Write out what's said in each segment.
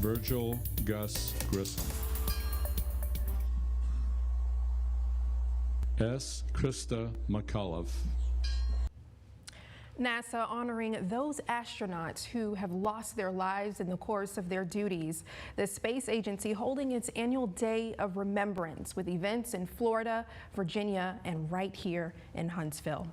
Virgil Gus Grissom. S. Krista McAuliffe. NASA honoring those astronauts who have lost their lives in the course of their duties. The space agency holding its annual Day of Remembrance with events in Florida, Virginia, and right here in Huntsville.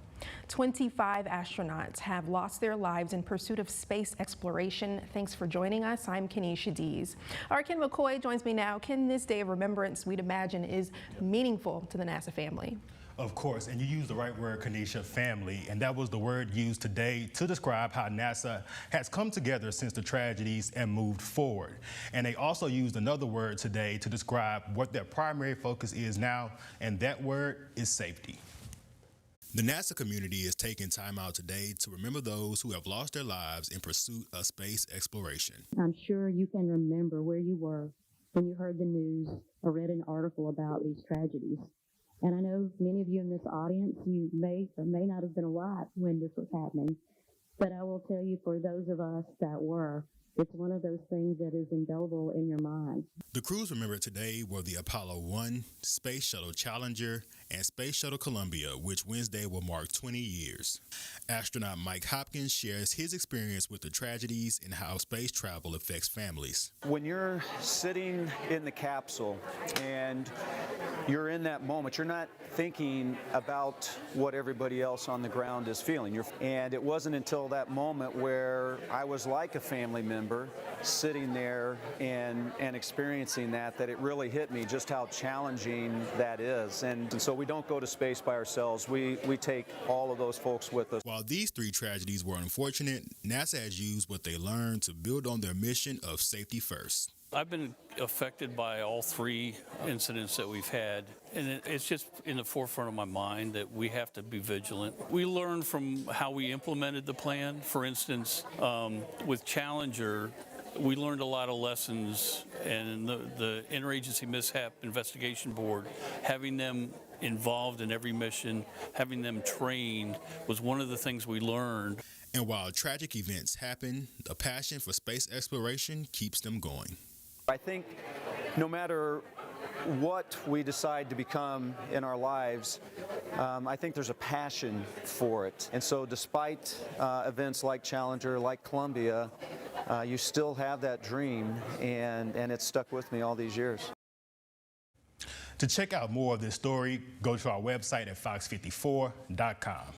25 astronauts have lost their lives in pursuit of space exploration. Thanks for joining us. I'm Kenesha Dees. Our Ken McCoy joins me now. Ken, this Day of Remembrance, we'd imagine, is meaningful to the NASA family. Of course, and you used the right word, Kenesha, family, and that was the word used today to describe how NASA has come together since the tragedies and moved forward. And they also used another word today to describe what their primary focus is now, and that word is safety. The NASA community is taking time out today to remember those who have lost their lives in pursuit of space exploration. I'm sure you can remember where you were when you heard the news or read an article about these tragedies. And I know many of you in this audience, you may or may not have been alive when this was happening. But I will tell you, for those of us that were, it's one of those things that is indelible in your mind. The crews remembered today were the Apollo 1, Space Shuttle Challenger, and Space Shuttle Columbia, which Wednesday will mark 20 years. Astronaut Mike Hopkins shares his experience with the tragedies and how space travel affects families. When you're sitting in the capsule and you're in that moment, you're not thinking about what everybody else on the ground is feeling. And it wasn't until that moment where I was like a family member sitting there and experiencing that it really hit me just how challenging that is. And so we don't go to space by ourselves. We take all of those folks with us. While these three tragedies were unfortunate, NASA has used what they learned to build on their mission of safety first. I've been affected by all three incidents that we've had, and it's just in the forefront of my mind that we have to be vigilant. We learned from how we implemented the plan. For instance, with Challenger, we learned a lot of lessons, and the Interagency Mishap Investigation Board, having them involved in every mission, having them trained, was one of the things we learned. And while tragic events happen, the passion for space exploration keeps them going. I think no matter what we decide to become in our lives, I think there's a passion for it. And so despite events like Challenger, like Columbia, you still have that dream, and it's stuck with me all these years. To check out more of this story, go to our website at fox54.com.